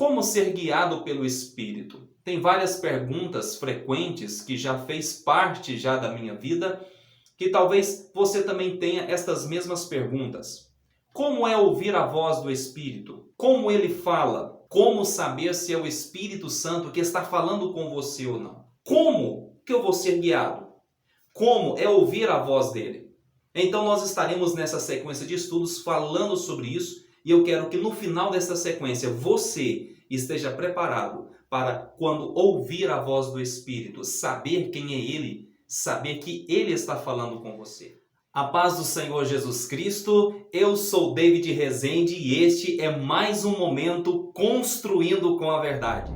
Como ser guiado pelo Espírito? Tem várias perguntas frequentes que já fez parte já da minha vida, que talvez você também tenha estas mesmas perguntas. Como é ouvir a voz do Espírito? Como ele fala? Como saber se é o Espírito Santo que está falando com você ou não? Como que eu vou ser guiado? Como é ouvir a voz dele? Então nós estaremos nessa sequência de estudos falando sobre isso, e eu quero que no final desta sequência você esteja preparado para, quando ouvir a voz do Espírito, saber quem é ele, saber que ele está falando com você. A paz do Senhor Jesus Cristo, eu sou David Rezende e este é mais um momento Construindo com a Verdade.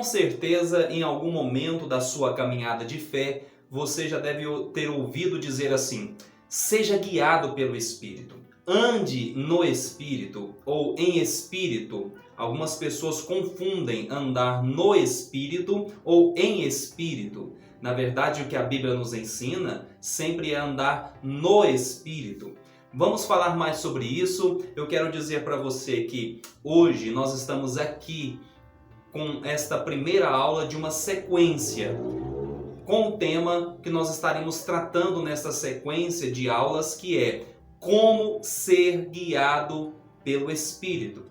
Com certeza, em algum momento da sua caminhada de fé, você já deve ter ouvido dizer assim: seja guiado pelo Espírito, ande no Espírito ou em Espírito. Algumas pessoas confundem andar no Espírito ou em Espírito. Na verdade, o que a Bíblia nos ensina sempre é andar no Espírito. Vamos falar mais sobre isso. Eu quero dizer para você que hoje nós estamos aqui com esta primeira aula de uma sequência, com o tema que nós estaremos tratando nesta sequência de aulas, que é como ser guiado pelo Espírito.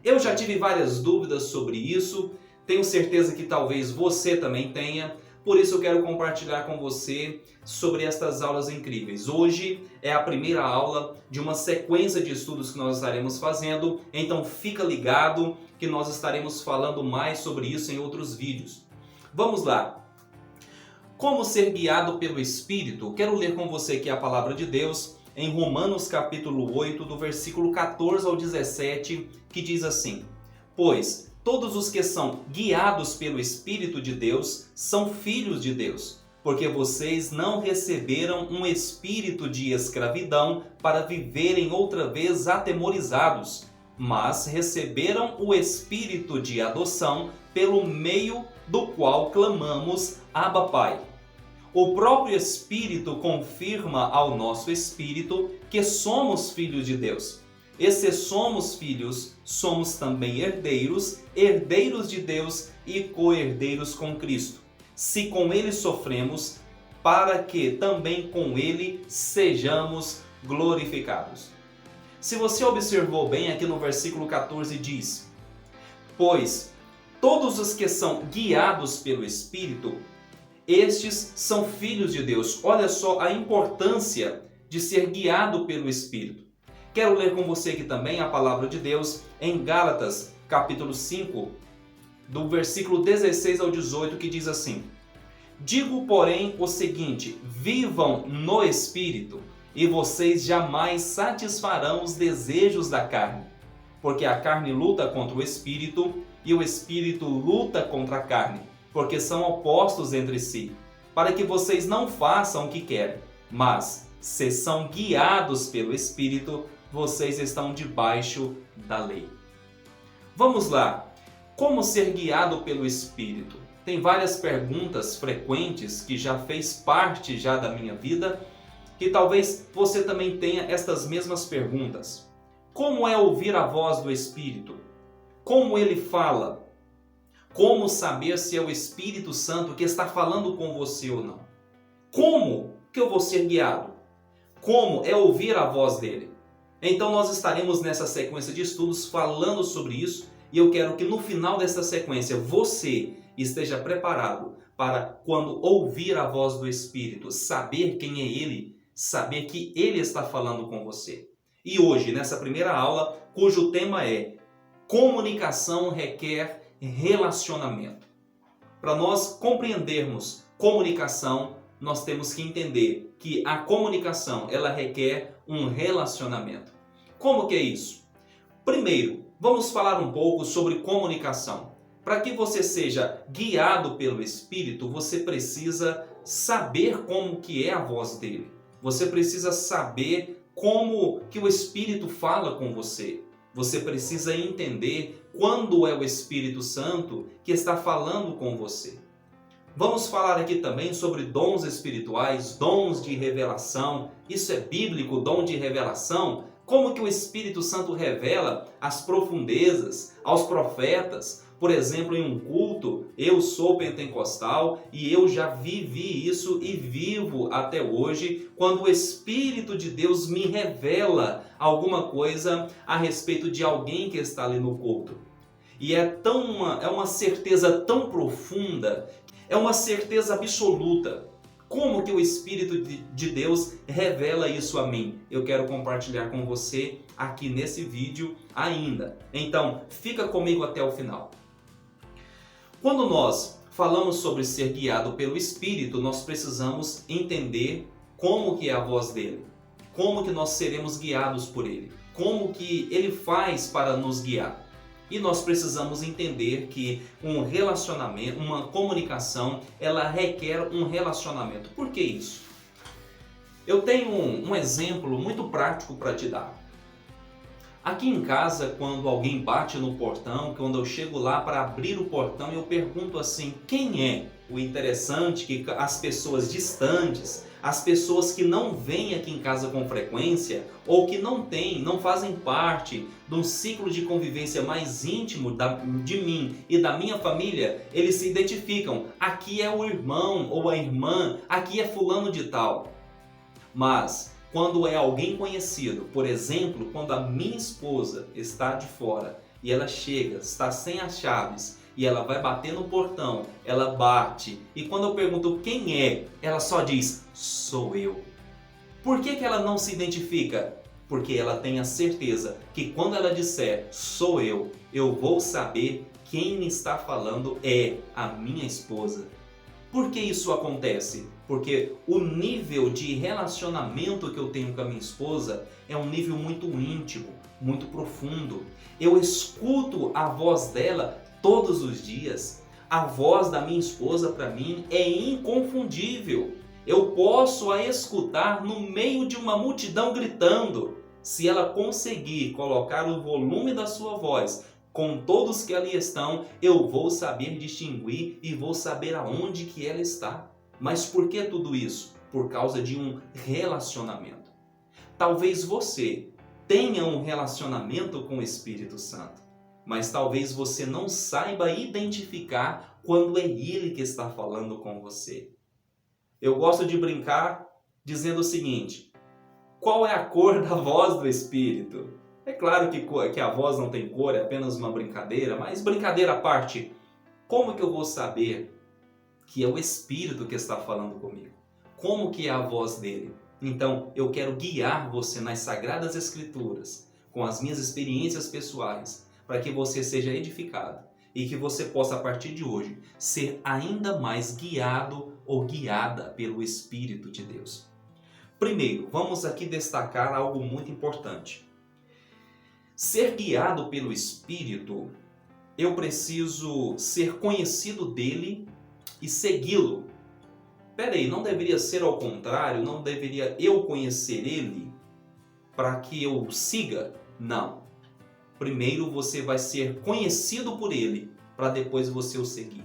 Eu já tive várias dúvidas sobre isso, tenho certeza que talvez você também tenha, por isso eu quero compartilhar com você sobre estas aulas incríveis. Hoje é a primeira aula de uma sequência de estudos que nós estaremos fazendo, então fica ligado que nós estaremos falando mais sobre isso em outros vídeos. Vamos lá. Como ser guiado pelo Espírito? Quero ler com você aqui a palavra de Deus em Romanos capítulo 8, do versículo 14 ao 17, que diz assim: Pois todos os que são guiados pelo Espírito de Deus são filhos de Deus, porque vocês não receberam um espírito de escravidão para viverem outra vez atemorizados, mas receberam o espírito de adoção, pelo meio do qual clamamos: Abba, Pai. O próprio Espírito confirma ao nosso espírito que somos filhos de Deus. E se somos filhos, somos também herdeiros, herdeiros de Deus e co-herdeiros com Cristo. Se com ele sofremos, para que também com ele sejamos glorificados. Se você observou bem, aqui no versículo 14 diz: Pois todos os que são guiados pelo Espírito, estes são filhos de Deus. Olha só a importância de ser guiado pelo Espírito. Quero ler com você aqui também a palavra de Deus em Gálatas, capítulo 5, do versículo 16 ao 18, que diz assim: Digo, porém, o seguinte: vivam no Espírito, e vocês jamais satisfarão os desejos da carne. Porque a carne luta contra o Espírito, e o Espírito luta contra a carne, porque são opostos entre si, para que vocês não façam o que querem. Mas, se são guiados pelo Espírito, vocês estão debaixo da lei. Vamos lá. Como ser guiado pelo Espírito? Tem várias perguntas frequentes que já fez parte já da minha vida, que talvez você também tenha estas mesmas perguntas. Como é ouvir a voz do Espírito? Como ele fala? Como saber se é o Espírito Santo que está falando com você ou não? Como que eu vou ser guiado? Como é ouvir a voz dele? Então nós estaremos nessa sequência de estudos falando sobre isso, e eu quero que no final desta sequência você esteja preparado para, quando ouvir a voz do Espírito, saber quem é ele, saber que ele está falando com você. E hoje, nessa primeira aula, cujo tema é Comunicação requer relacionamento. Para nós compreendermos comunicação, nós temos que entender que a comunicação, ela requer um relacionamento. Como que é isso? Primeiro, vamos falar um pouco sobre comunicação. Para que você seja guiado pelo Espírito, você precisa saber como que é a voz dele. Você precisa saber como que o Espírito fala com você. Você precisa entender quando é o Espírito Santo que está falando com você. Vamos falar aqui também sobre dons espirituais, dons de revelação. Isso é bíblico, dom de revelação? Como que o Espírito Santo revela as profundezas aos profetas? Por exemplo, em um culto, eu sou pentecostal e eu já vivi isso e vivo até hoje, quando o Espírito de Deus me revela alguma coisa a respeito de alguém que está ali no culto. E é uma certeza tão profunda, é uma certeza absoluta. Como que o Espírito de Deus revela isso a mim? Eu quero compartilhar com você aqui nesse vídeo ainda. Então, fica comigo até o final. Quando nós falamos sobre ser guiado pelo Espírito, nós precisamos entender como que é a voz dele. Como que nós seremos guiados por ele. Como que ele faz para nos guiar. E nós precisamos entender que um relacionamento, uma comunicação, ela requer um relacionamento. Por que isso? Eu tenho um exemplo muito prático para te dar. Aqui em casa, quando alguém bate no portão, quando eu chego lá para abrir o portão, eu pergunto assim, quem é? O interessante é que as pessoas distantes, as pessoas que não vêm aqui em casa com frequência ou que não fazem parte de um ciclo de convivência mais íntimo de mim e da minha família, eles se identificam. Aqui é o irmão ou a irmã, aqui é fulano de tal. Mas quando é alguém conhecido, por exemplo, quando a minha esposa está de fora e ela chega, está sem as chaves, e ela vai bater no portão, ela bate, e quando eu pergunto quem é, ela só diz, sou eu. Por que ela não se identifica? Porque ela tem a certeza que quando ela disser, sou eu vou saber quem está falando é a minha esposa. Por que isso acontece? Porque o nível de relacionamento que eu tenho com a minha esposa é um nível muito íntimo, muito profundo. Eu escuto a voz dela todos os dias. A voz da minha esposa para mim é inconfundível. Eu posso a escutar no meio de uma multidão gritando. Se ela conseguir colocar o volume da sua voz com todos que ali estão, eu vou saber distinguir e vou saber aonde que ela está. Mas por que tudo isso? Por causa de um relacionamento. Talvez você tenha um relacionamento com o Espírito Santo, mas talvez você não saiba identificar quando é ele que está falando com você. Eu gosto de brincar dizendo o seguinte, qual é a cor da voz do Espírito? É claro que a voz não tem cor, é apenas uma brincadeira, mas brincadeira à parte, como que eu vou saber que é o Espírito que está falando comigo? Como que é a voz dele? Então, eu quero guiar você nas Sagradas Escrituras, com as minhas experiências pessoais, para que você seja edificado e que você possa, a partir de hoje, ser ainda mais guiado ou guiada pelo Espírito de Deus. Primeiro, vamos aqui destacar algo muito importante. Ser guiado pelo Espírito, eu preciso ser conhecido dele e segui-lo. Peraí, não deveria ser ao contrário? Não deveria eu conhecer ele para que eu o siga? Não. Primeiro você vai ser conhecido por ele, para depois você o seguir.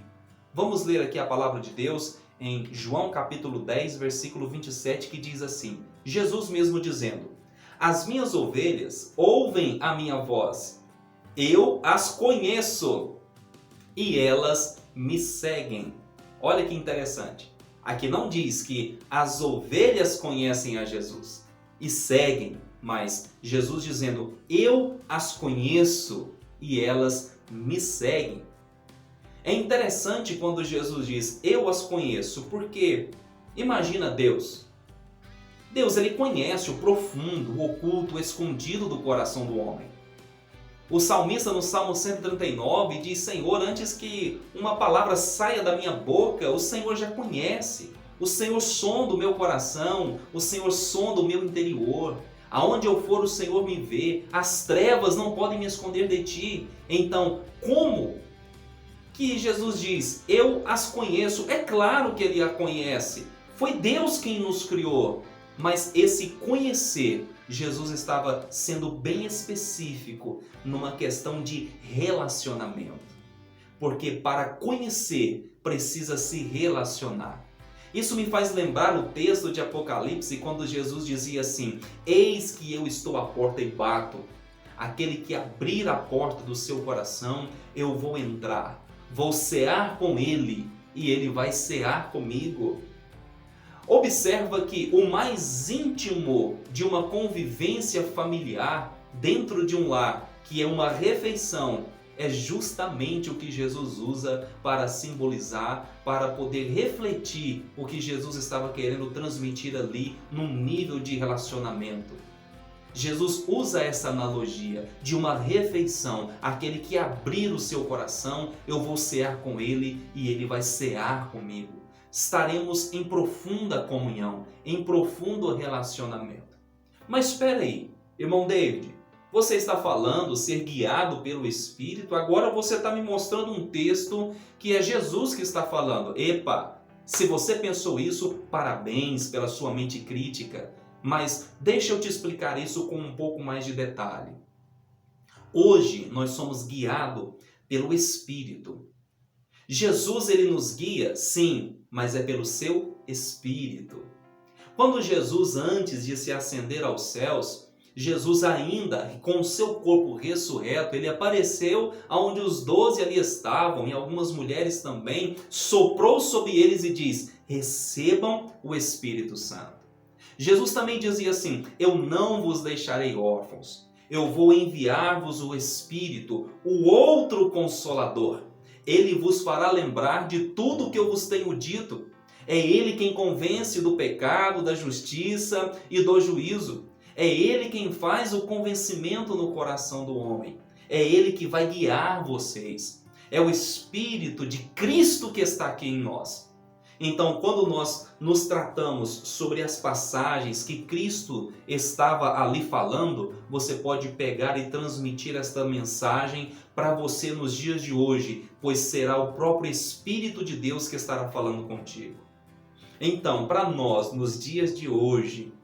Vamos ler aqui a palavra de Deus em João capítulo 10, versículo 27, que diz assim, Jesus mesmo dizendo, as minhas ovelhas ouvem a minha voz, eu as conheço e elas me seguem. Olha que interessante. Aqui não diz que as ovelhas conhecem a Jesus e seguem, mas Jesus dizendo, eu as conheço e elas me seguem. É interessante quando Jesus diz, eu as conheço, porque imagina Deus. Deus, ele conhece o profundo, o oculto, o escondido do coração do homem. O salmista no Salmo 139 diz, Senhor, antes que uma palavra saia da minha boca, o Senhor já conhece. O Senhor sonda o meu coração, o Senhor sonda o meu interior. Aonde eu for, o Senhor me vê. As trevas não podem me esconder de ti. Então, como que Jesus diz, eu as conheço? É claro que ele a conhece. Foi Deus quem nos criou. Mas esse conhecer Jesus estava sendo bem específico numa questão de relacionamento. Porque para conhecer, precisa se relacionar. Isso me faz lembrar o texto de Apocalipse, quando Jesus dizia assim: eis que eu estou à porta e bato. Aquele que abrir a porta do seu coração, eu vou entrar. Vou cear com ele e ele vai cear comigo. Observa que o mais íntimo de uma convivência familiar dentro de um lar, que é uma refeição, é justamente o que Jesus usa para simbolizar, para poder refletir o que Jesus estava querendo transmitir ali num nível de relacionamento. Jesus usa essa analogia de uma refeição. Aquele que abrir o seu coração, eu vou cear com ele e ele vai cear comigo. Estaremos em profunda comunhão, em profundo relacionamento. Mas espera aí, irmão David, você está falando ser guiado pelo Espírito, agora você está me mostrando um texto que é Jesus que está falando. Epa, se você pensou isso, parabéns pela sua mente crítica, mas deixa eu te explicar isso com um pouco mais de detalhe. Hoje nós somos guiados pelo Espírito. Jesus, ele nos guia, sim, mas é pelo seu Espírito. Quando Jesus, antes de se ascender aos céus, Jesus ainda, com o seu corpo ressurreto, ele apareceu onde os 12 ali estavam, e algumas mulheres também, soprou sobre eles e diz: recebam o Espírito Santo. Jesus também dizia assim: eu não vos deixarei órfãos, eu vou enviar-vos o Espírito, o outro Consolador. Ele vos fará lembrar de tudo o que eu vos tenho dito. É ele quem convence do pecado, da justiça e do juízo. É ele quem faz o convencimento no coração do homem. É ele que vai guiar vocês. É o Espírito de Cristo que está aqui em nós. Então, quando nós nos tratamos sobre as passagens que Cristo estava ali falando, você pode pegar e transmitir esta mensagem para você nos dias de hoje, pois será o próprio Espírito de Deus que estará falando contigo. Então, para nós, nos dias de hoje,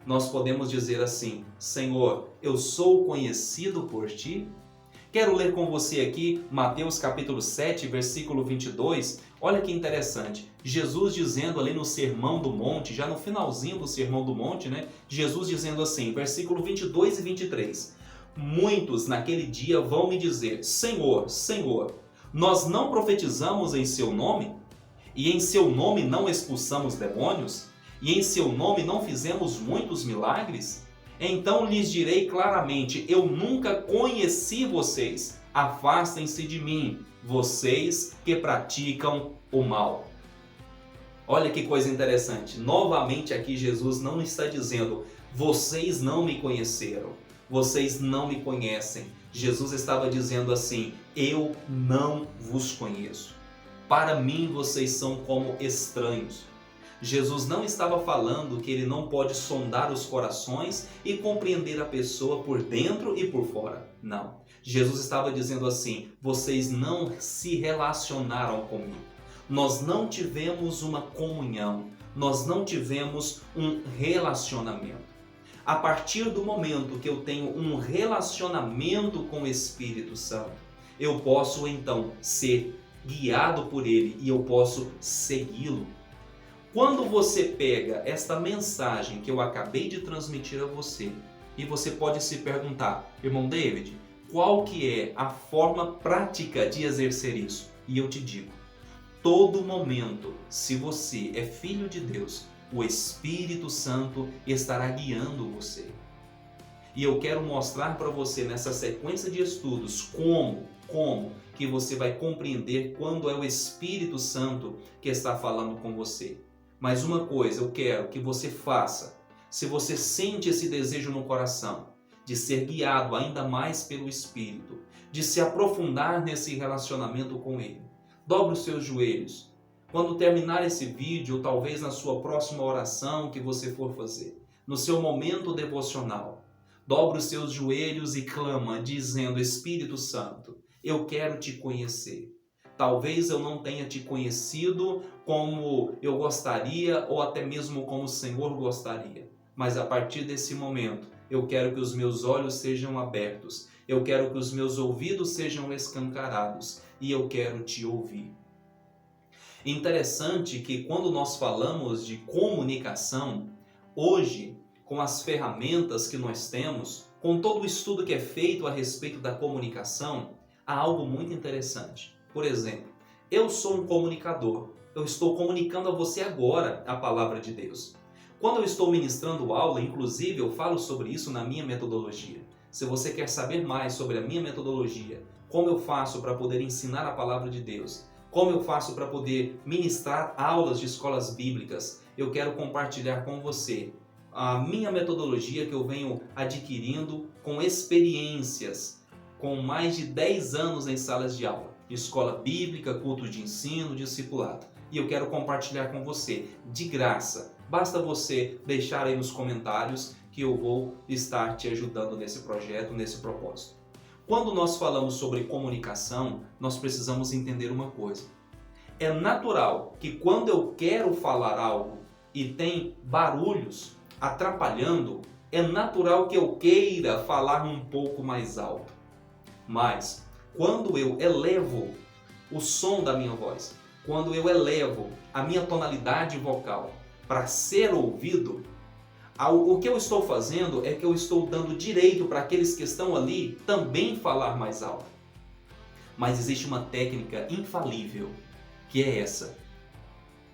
nós podemos dizer assim: Senhor, eu sou conhecido por Ti? Quero ler com você aqui Mateus capítulo 7, versículo 22. Olha que interessante. Jesus dizendo ali no Sermão do Monte, já no finalzinho do Sermão do Monte, né? Jesus dizendo assim, versículo 22 e 23. Muitos naquele dia vão me dizer: Senhor, Senhor, nós não profetizamos em seu nome? E em seu nome não expulsamos demônios? E em seu nome não fizemos muitos milagres? Então lhes direi claramente: eu nunca conheci vocês. Afastem-se de mim, vocês que praticam o mal. Olha que coisa interessante. Novamente aqui Jesus não está dizendo: vocês não me conheceram, vocês não me conhecem. Jesus estava dizendo assim: eu não vos conheço. Para mim vocês são como estranhos. Jesus não estava falando que ele não pode sondar os corações e compreender a pessoa por dentro e por fora. Não. Jesus estava dizendo assim: vocês não se relacionaram comigo. Nós não tivemos uma comunhão. Nós não tivemos um relacionamento. A partir do momento que eu tenho um relacionamento com o Espírito Santo, eu posso então ser guiado por ele e eu posso segui-lo. Quando você pega esta mensagem que eu acabei de transmitir a você, e você pode se perguntar: irmão David, qual que é a forma prática de exercer isso? E eu te digo: todo momento, se você é filho de Deus, o Espírito Santo estará guiando você. E eu quero mostrar para você nessa sequência de estudos como que você vai compreender quando é o Espírito Santo que está falando com você. Mas uma coisa eu quero que você faça: se você sente esse desejo no coração de ser guiado ainda mais pelo Espírito, de se aprofundar nesse relacionamento com Ele, dobre os seus joelhos. Quando terminar esse vídeo, ou talvez na sua próxima oração que você for fazer, no seu momento devocional, dobre os seus joelhos e clama dizendo: Espírito Santo, eu quero te conhecer. Talvez eu não tenha te conhecido como eu gostaria ou até mesmo como o Senhor gostaria. Mas a partir desse momento, Eu quero que os meus olhos sejam abertos. Eu quero que os meus ouvidos sejam escancarados. E eu quero te ouvir. Interessante que quando nós falamos de comunicação, hoje, com as ferramentas que nós temos, com todo o estudo que é feito a respeito da comunicação, há algo muito interessante. Por exemplo, eu sou um comunicador. Eu estou comunicando a você agora a palavra de Deus. Quando eu estou ministrando aula, inclusive, eu falo sobre isso na minha metodologia. Se você quer saber mais sobre a minha metodologia, como eu faço para poder ensinar a palavra de Deus, como eu faço para poder ministrar aulas de escolas bíblicas, eu quero compartilhar com você a minha metodologia que eu venho adquirindo com experiências, com mais de 10 anos em salas de aula, escola bíblica, culto de ensino, discipulado. E eu quero compartilhar com você, de graça. Basta você deixar aí nos comentários que eu vou estar te ajudando nesse projeto, nesse propósito. Quando nós falamos sobre comunicação, nós precisamos entender uma coisa. É natural que quando eu quero falar algo e tem barulhos atrapalhando, é natural que eu queira falar um pouco mais alto. Mas quando eu elevo o som da minha voz, quando eu elevo a minha tonalidade vocal para ser ouvido, o que eu estou fazendo é que eu estou dando direito para aqueles que estão ali também falar mais alto. Mas existe uma técnica infalível, que é essa.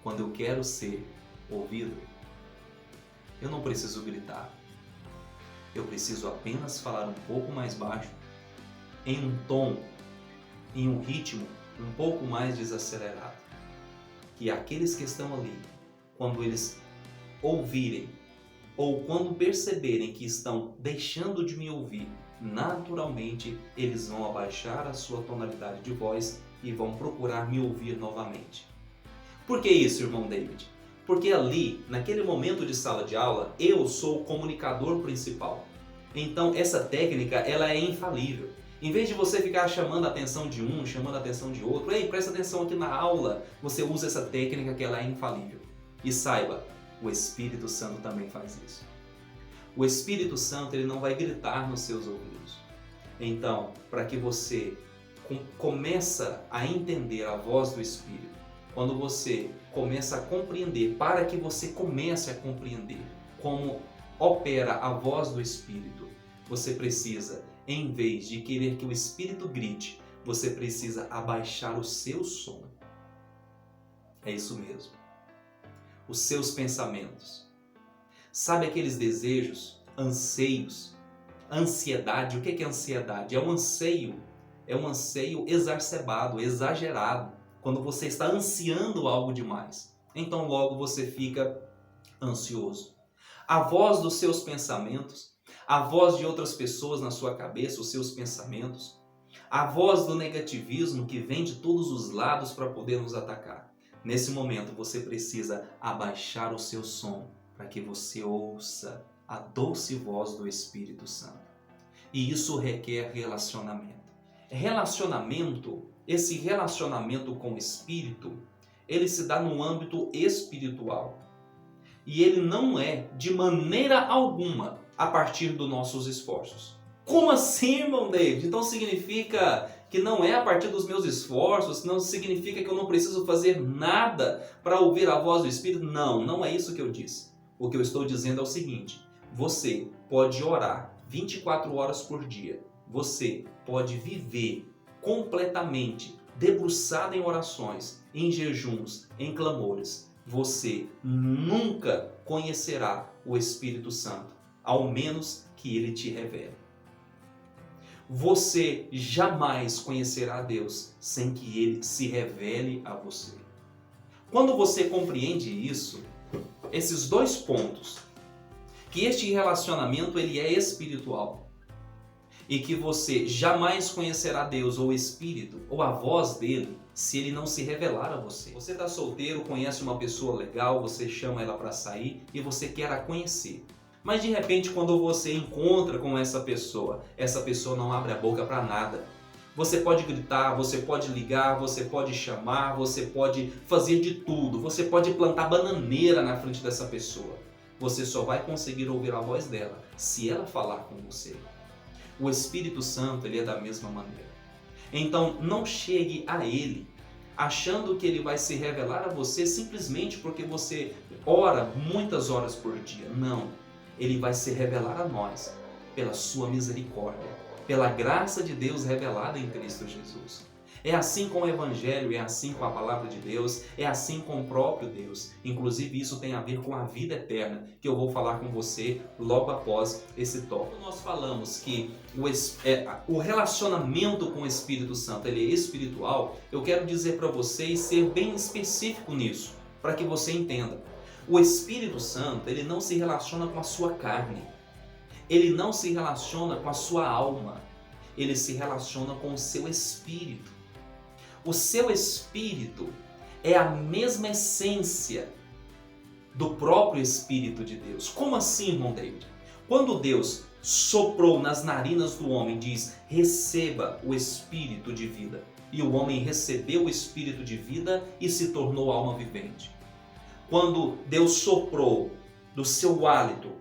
Quando eu quero ser ouvido, eu não preciso gritar. Eu preciso apenas falar um pouco mais baixo, em um tom, em um ritmo um pouco mais desacelerado. Que aqueles que estão ali, quando eles ouvirem, ou quando perceberem que estão deixando de me ouvir, naturalmente eles vão abaixar a sua tonalidade de voz e vão procurar me ouvir novamente. Por que isso, irmão David? Porque ali, naquele momento de sala de aula, eu sou o comunicador principal. Então essa técnica ela é infalível. Em vez de você ficar chamando a atenção de um, chamando a atenção de outro, ei, presta atenção aqui na aula, você usa essa técnica que ela é infalível. E saiba, o Espírito Santo também faz isso. O Espírito Santo ele não vai gritar nos seus ouvidos. Então, para que você começa a entender a voz do Espírito, quando você começa a compreender, para que você comece a compreender como opera a voz do Espírito, você precisa, em vez de querer que o Espírito grite, você precisa abaixar o seu som. É isso mesmo. Os seus pensamentos. Sabe aqueles desejos, anseios, ansiedade? O que é ansiedade? É um anseio exacerbado, exagerado, quando você está ansiando algo demais. Então logo você fica ansioso. A voz dos seus pensamentos, a voz de outras pessoas na sua cabeça, os seus pensamentos, a voz do negativismo que vem de todos os lados para poder nos atacar. Nesse momento você precisa abaixar o seu som para que você ouça a doce voz do Espírito Santo. E isso requer relacionamento. Esse relacionamento com o Espírito, ele se dá no âmbito espiritual. E ele não é de maneira alguma a partir dos nossos esforços. Como assim, irmão David? Então significa que não é a partir dos meus esforços, não significa que eu não preciso fazer nada para ouvir a voz do Espírito? Não, não é isso que eu disse. O que eu estou dizendo é o seguinte: você pode orar 24 horas por dia. Você pode viver completamente debruçado em orações, em jejuns, em clamores. Você nunca conhecerá o Espírito Santo, ao menos que ele te revele. Você jamais conhecerá Deus sem que ele se revele a você. Quando você compreende isso, esses dois pontos, que este relacionamento ele é espiritual e que você jamais conhecerá Deus ou o Espírito ou a voz dele se ele não se revelar a você. Você está solteiro, conhece uma pessoa legal, você chama ela para sair e você quer a conhecer. Mas de repente quando você encontra com essa pessoa não abre a boca para nada. Você pode gritar, você pode ligar, você pode chamar, você pode fazer de tudo. Você pode plantar bananeira na frente dessa pessoa. Você só vai conseguir ouvir a voz dela se ela falar com você. O Espírito Santo, ele é da mesma maneira. Então, não chegue a ele achando que ele vai se revelar a você simplesmente porque você ora muitas horas por dia. Não. Ele vai se revelar a nós pela sua misericórdia, pela graça de Deus revelada em Cristo Jesus. É assim com o Evangelho, é assim com a Palavra de Deus, é assim com o próprio Deus. Inclusive isso tem a ver com a vida eterna, que eu vou falar com você logo após esse tópico. Quando nós falamos que o relacionamento com o Espírito Santo ele é espiritual, eu quero dizer para você e ser bem específico nisso, para que você entenda. O Espírito Santo ele não se relaciona com a sua carne, ele não se relaciona com a sua alma, ele se relaciona com o seu espírito. O seu espírito é a mesma essência do próprio Espírito de Deus. Como assim, irmão David? Quando Deus soprou nas narinas do homem, diz, receba o Espírito de vida. E o homem recebeu o Espírito de vida e se tornou alma vivente. Quando Deus soprou do seu hálito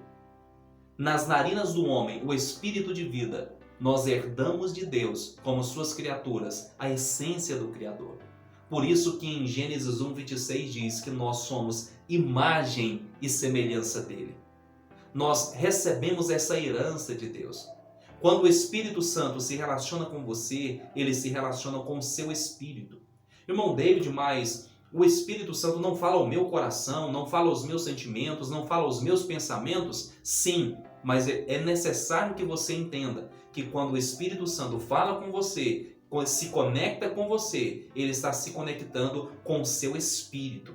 nas narinas do homem o Espírito de vida, nós herdamos de Deus, como suas criaturas, a essência do Criador. Por isso que em Gênesis 1:26 diz que nós somos imagem e semelhança dele. Nós recebemos essa herança de Deus. Quando o Espírito Santo se relaciona com você, ele se relaciona com o seu espírito. Irmão David, mas o Espírito Santo não fala ao meu coração, não fala aos meus sentimentos, não fala aos meus pensamentos? Sim, mas é necessário que você entenda que quando o Espírito Santo fala com você, se conecta com você, ele está se conectando com o seu espírito.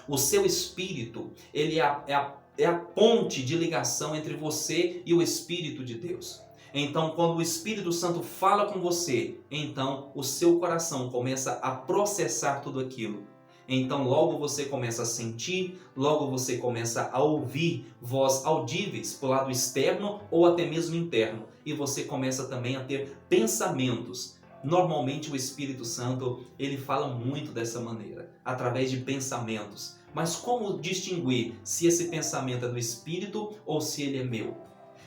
O seu espírito, ele é a ponte de ligação entre você e o Espírito de Deus. Então, quando o Espírito Santo fala com você, então o seu coração começa a processar tudo aquilo. Então logo você começa a sentir, logo você começa a ouvir voz audíveis para o lado externo ou até mesmo interno. E você começa também a ter pensamentos. Normalmente o Espírito Santo, ele fala muito dessa maneira, através de pensamentos. Mas como distinguir se esse pensamento é do Espírito ou se ele é meu?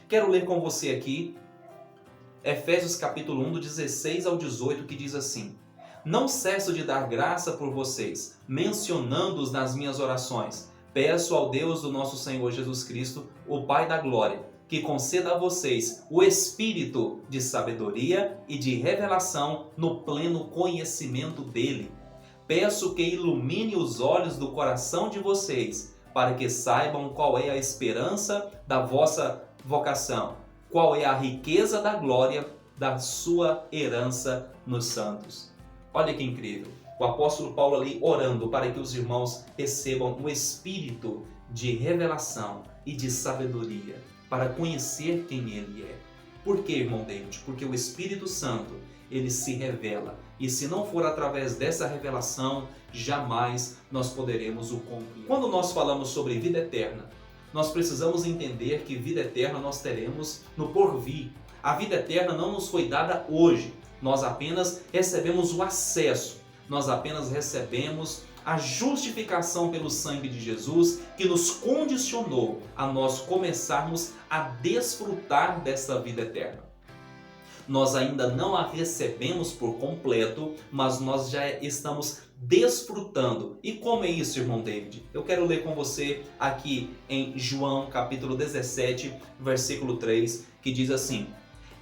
Quero ler com você aqui Efésios capítulo 1, do 16 ao 18, que diz assim: Não cesso de dar graça por vocês, mencionando-os nas minhas orações. Peço ao Deus do nosso Senhor Jesus Cristo, o Pai da Glória, que conceda a vocês o espírito de sabedoria e de revelação no pleno conhecimento dele. Peço que ilumine os olhos do coração de vocês, para que saibam qual é a esperança da vossa vocação, qual é a riqueza da glória da sua herança nos santos. Olha que incrível, o apóstolo Paulo ali orando para que os irmãos recebam um espírito de revelação e de sabedoria, para conhecer quem ele é. Por que, irmão David? Porque o Espírito Santo, ele se revela. E se não for através dessa revelação, jamais nós poderemos o cumprir. Quando nós falamos sobre vida eterna, nós precisamos entender que vida eterna nós teremos no porvir. A vida eterna não nos foi dada hoje. Nós apenas recebemos o acesso. Nós apenas recebemos a justificação pelo sangue de Jesus, que nos condicionou a nós começarmos a desfrutar dessa vida eterna. Nós ainda não a recebemos por completo, mas nós já estamos desfrutando. E como é isso, irmão David? Eu quero ler com você aqui em João capítulo 17, versículo 3, que diz assim: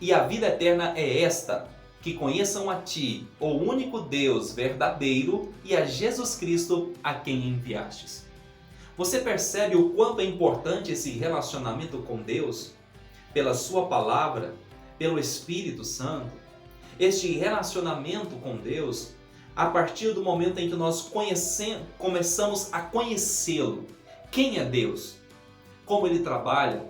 E a vida eterna é esta, que conheçam a Ti, o único Deus verdadeiro, e a Jesus Cristo, a quem enviastes. Você percebe o quanto é importante esse relacionamento com Deus? Pela Sua palavra, pelo Espírito Santo. Este relacionamento com Deus, a partir do momento em que nós começamos a conhecê-lo. Quem é Deus? Como Ele trabalha?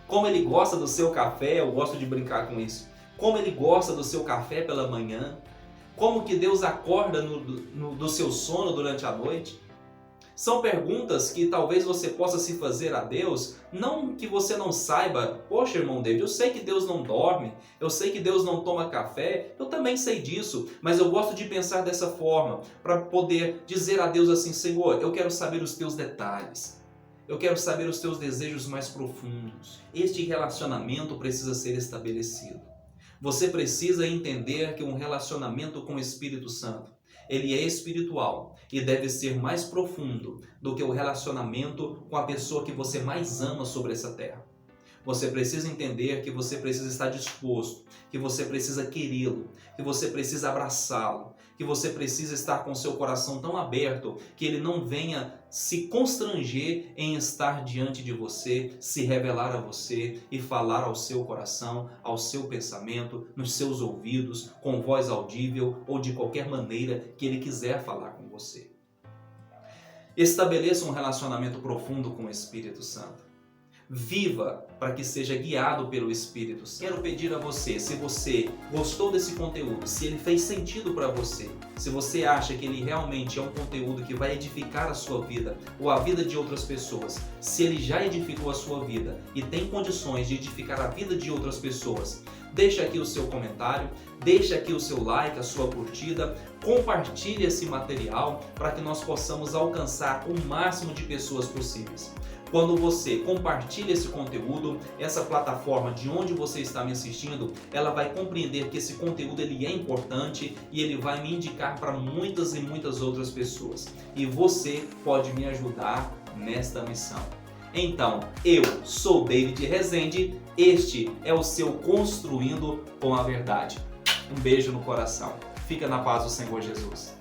Como Ele gosta do seu café? Eu gosto de brincar com isso. Como Ele gosta do seu café pela manhã? Como que Deus acorda do seu sono durante a noite? São perguntas que talvez você possa se fazer a Deus, não que você não saiba. Poxa, irmão David, eu sei que Deus não dorme, eu sei que Deus não toma café, eu também sei disso, mas eu gosto de pensar dessa forma, para poder dizer a Deus assim: Senhor, eu quero saber os teus detalhes. Eu quero saber os teus desejos mais profundos. Este relacionamento precisa ser estabelecido. Você precisa entender que um relacionamento com o Espírito Santo, ele é espiritual e deve ser mais profundo do que o relacionamento com a pessoa que você mais ama sobre essa terra. Você precisa entender que você precisa estar disposto, que você precisa querê-lo, que você precisa abraçá-lo, que você precisa estar com seu coração tão aberto que ele não venha se constranger em estar diante de você, se revelar a você e falar ao seu coração, ao seu pensamento, nos seus ouvidos, com voz audível ou de qualquer maneira que ele quiser falar com você. Estabeleça um relacionamento profundo com o Espírito Santo. Viva para que seja guiado pelo Espírito Santo. Quero pedir a você, se você gostou desse conteúdo, se ele fez sentido para você, se você acha que ele realmente é um conteúdo que vai edificar a sua vida ou a vida de outras pessoas, se ele já edificou a sua vida e tem condições de edificar a vida de outras pessoas, deixa aqui o seu comentário, deixa aqui o seu like, a sua curtida, compartilhe esse material para que nós possamos alcançar o máximo de pessoas possíveis. Quando você compartilha esse conteúdo, essa plataforma de onde você está me assistindo, ela vai compreender que esse conteúdo ele é importante e ele vai me indicar para muitas e muitas outras pessoas. E você pode me ajudar nesta missão. Então, eu sou David Rezende, este é o seu Construindo com a Verdade. Um beijo no coração. Fica na paz do Senhor Jesus.